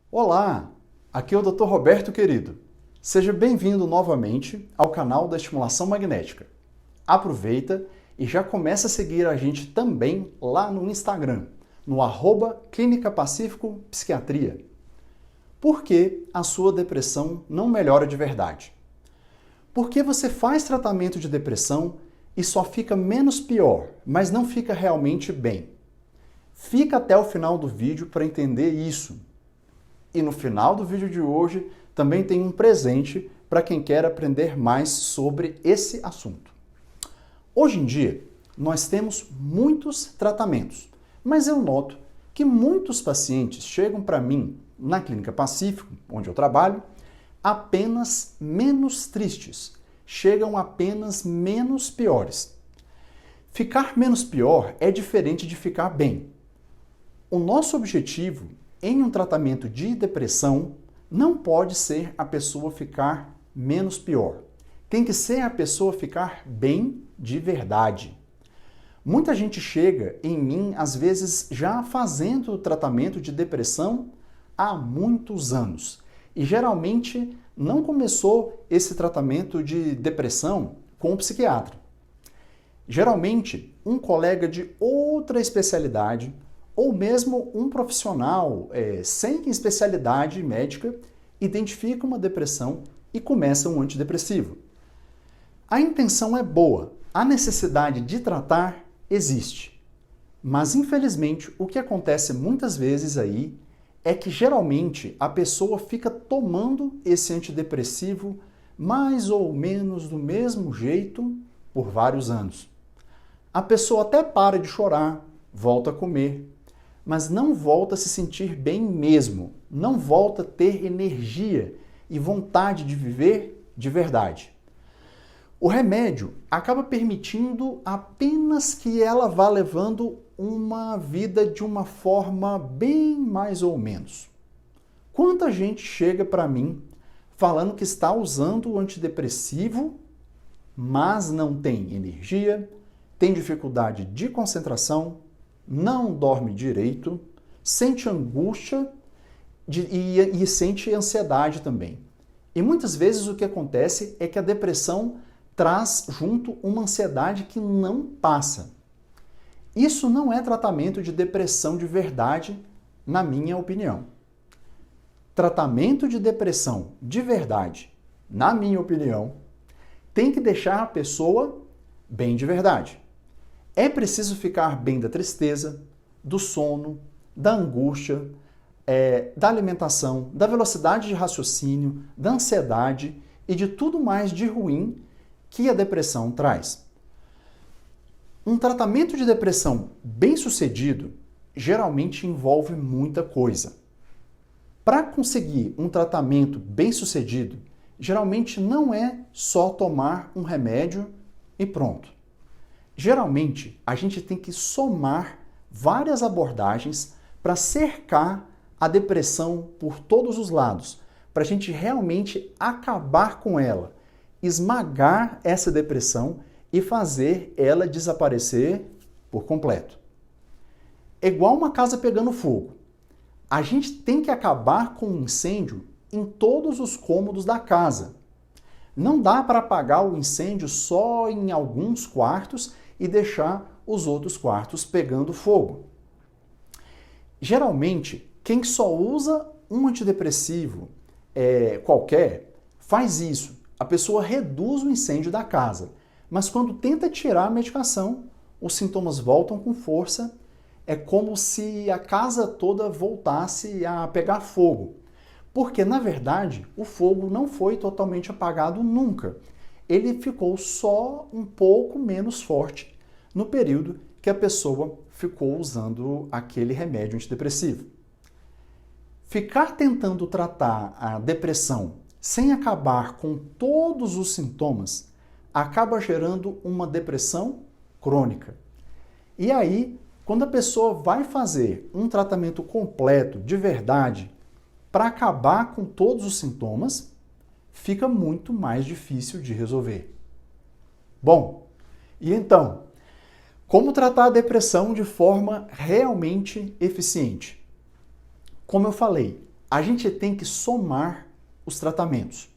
Olá, aqui é o Dr. Roberto querido. Seja bem-vindo novamente ao canal da Estimulação Magnética. Aproveita e já começa a seguir a gente também lá no Instagram, no @Clínica Pacífico Psiquiatria. Por que a sua depressão não melhora de verdade? Porque você faz tratamento de depressão e só fica menos pior, mas não fica realmente bem. Fica até o final do vídeo para entender isso. E no final do vídeo de hoje também tem um presente para quem quer aprender mais sobre esse assunto. Hoje em dia, nós temos muitos tratamentos, mas eu noto que muitos pacientes chegam para mim na Clínica Pacífico, onde eu trabalho, apenas menos tristes, chegam apenas menos piores. Ficar menos pior é diferente de ficar bem. O nosso objetivo em um tratamento de depressão não pode ser a pessoa ficar menos pior. Tem que ser a pessoa ficar bem de verdade. Muita gente chega em mim, às vezes, já fazendo o tratamento de depressão há muitos anos. E geralmente não começou esse tratamento de depressão com um psiquiatra. Geralmente, um colega de outra especialidade ou mesmo um profissional sem especialidade médica identifica uma depressão e começa um antidepressivo. A intenção é boa, a necessidade de tratar existe. Mas, infelizmente, o que acontece muitas vezes aí é que, geralmente, a pessoa fica tomando esse antidepressivo mais ou menos do mesmo jeito por vários anos. A pessoa até para de chorar, volta a comer, mas não volta a se sentir bem mesmo, não volta a ter energia e vontade de viver de verdade. O remédio acaba permitindo apenas que ela vá levando uma vida de uma forma bem mais ou menos. Quanta gente chega para mim falando que está usando o antidepressivo, mas não tem energia, tem dificuldade de concentração, não dorme direito, sente angústia e sente ansiedade também. E muitas vezes o que acontece é que a depressão traz junto uma ansiedade que não passa. Isso não é tratamento de depressão de verdade, na minha opinião. Tratamento de depressão de verdade, na minha opinião, tem que deixar a pessoa bem de verdade. É preciso ficar bem da tristeza, do sono, da angústia, da alimentação, da velocidade de raciocínio, da ansiedade e de tudo mais de ruim que a depressão traz. Um tratamento de depressão bem-sucedido geralmente envolve muita coisa. Para conseguir um tratamento bem-sucedido, geralmente não é só tomar um remédio e pronto. Geralmente, a gente tem que somar várias abordagens para cercar a depressão por todos os lados, para a gente realmente acabar com ela, esmagar essa depressão e fazer ela desaparecer por completo. É igual uma casa pegando fogo. A gente tem que acabar com o incêndio em todos os cômodos da casa. Não dá para apagar o incêndio só em alguns quartos e deixar os outros quartos pegando fogo. Geralmente, quem só usa um antidepressivo qualquer faz isso. A pessoa reduz o incêndio da casa, mas quando tenta tirar a medicação, os sintomas voltam com força. É como se a casa toda voltasse a pegar fogo. Porque, na verdade, o fogo não foi totalmente apagado nunca. Ele ficou só um pouco menos forte no período que a pessoa ficou usando aquele remédio antidepressivo. Ficar tentando tratar a depressão sem acabar com todos os sintomas acaba gerando uma depressão crônica. E aí, quando a pessoa vai fazer um tratamento completo, de verdade, para acabar com todos os sintomas, fica muito mais difícil de resolver. Bom, e então, como tratar a depressão de forma realmente eficiente? Como eu falei, a gente tem que somar os tratamentos.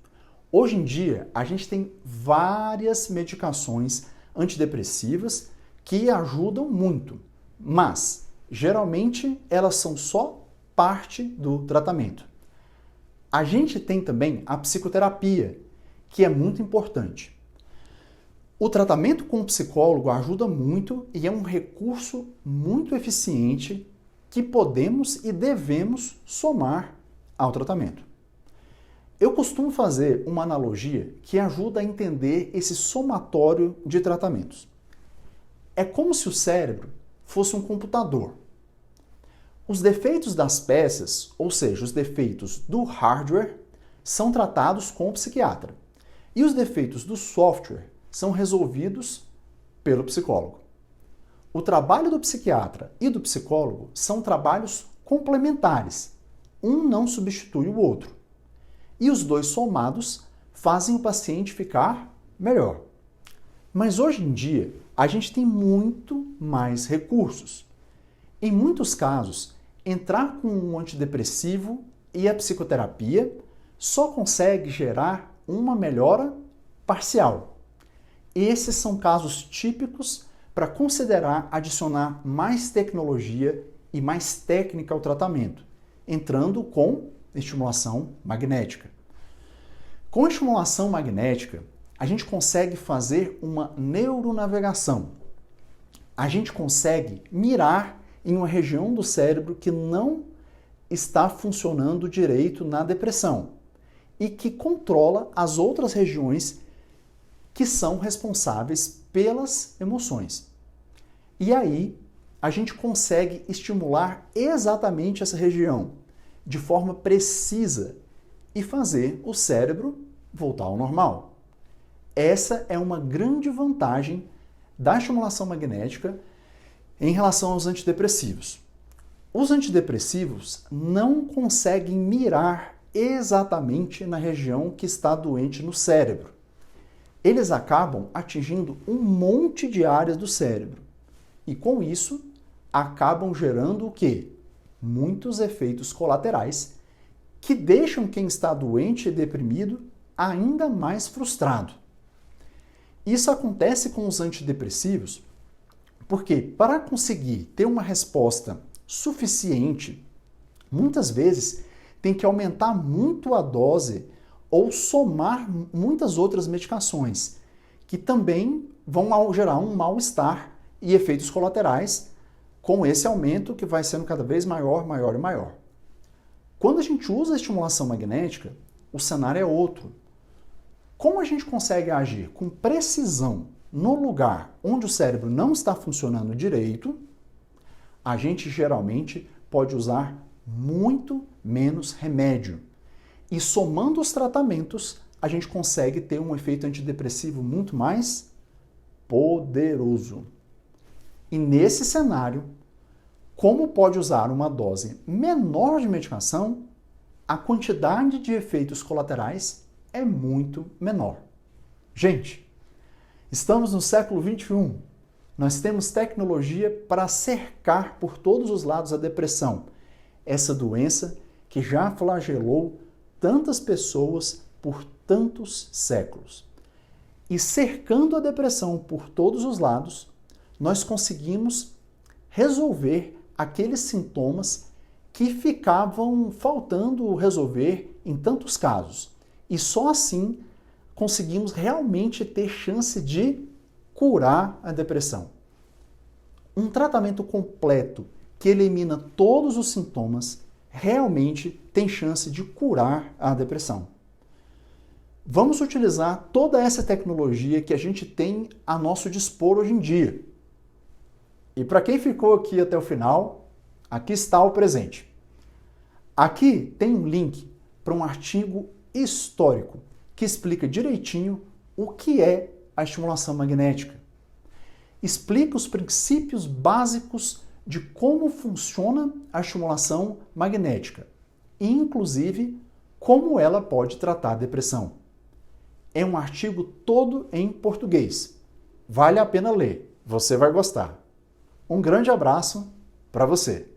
Hoje em dia, a gente tem várias medicações antidepressivas que ajudam muito, mas geralmente elas são só parte do tratamento. A gente tem também a psicoterapia, que é muito importante. O tratamento com o psicólogo ajuda muito e é um recurso muito eficiente que podemos e devemos somar ao tratamento. Eu costumo fazer uma analogia que ajuda a entender esse somatório de tratamentos. É como se o cérebro fosse um computador. Os defeitos das peças, ou seja, os defeitos do hardware, são tratados com o psiquiatra. E os defeitos do software são resolvidos pelo psicólogo. O trabalho do psiquiatra e do psicólogo são trabalhos complementares. Um não substitui o outro. E os dois somados fazem o paciente ficar melhor. Mas hoje em dia, a gente tem muito mais recursos. Em muitos casos, entrar com um antidepressivo e a psicoterapia só consegue gerar uma melhora parcial. Esses são casos típicos para considerar adicionar mais tecnologia e mais técnica ao tratamento, entrando com estimulação magnética. Com a estimulação magnética, a gente consegue fazer uma neuronavegação. A gente consegue mirar em uma região do cérebro que não está funcionando direito na depressão e que controla as outras regiões que são responsáveis pelas emoções. E aí, a gente consegue estimular exatamente essa região de forma precisa e fazer o cérebro voltar ao normal. Essa é uma grande vantagem da estimulação magnética em relação aos antidepressivos. Os antidepressivos não conseguem mirar exatamente na região que está doente no cérebro. Eles acabam atingindo um monte de áreas do cérebro. E com isso, acabam gerando o quê? Muitos efeitos colaterais que deixam quem está doente e deprimido ainda mais frustrado. Isso acontece com os antidepressivos porque, para conseguir ter uma resposta suficiente, muitas vezes tem que aumentar muito a dose ou somar muitas outras medicações, que também vão gerar um mal-estar e efeitos colaterais com esse aumento que vai sendo cada vez maior, maior e maior. Quando a gente usa a estimulação magnética, o cenário é outro. Como a gente consegue agir com precisão no lugar onde o cérebro não está funcionando direito, a gente geralmente pode usar muito menos remédio. E somando os tratamentos, a gente consegue ter um efeito antidepressivo muito mais poderoso. E nesse cenário, como pode usar uma dose menor de medicação, a quantidade de efeitos colaterais é muito menor. Gente, estamos no século XXI. Nós temos tecnologia para cercar por todos os lados a depressão, essa doença que já flagelou tantas pessoas por tantos séculos. E cercando a depressão por todos os lados, nós conseguimos resolver aqueles sintomas que ficavam faltando resolver em tantos casos. E só assim conseguimos realmente ter chance de curar a depressão. Um tratamento completo que elimina todos os sintomas realmente tem chance de curar a depressão. Vamos utilizar toda essa tecnologia que a gente tem a nosso dispor hoje em dia. E para quem ficou aqui até o final, aqui está o presente. Aqui tem um link para um artigo histórico que explica direitinho o que é a estimulação magnética. Explica os princípios básicos de como funciona a estimulação magnética e, inclusive, como ela pode tratar a depressão. É um artigo todo em português. Vale a pena ler, você vai gostar. Um grande abraço para você!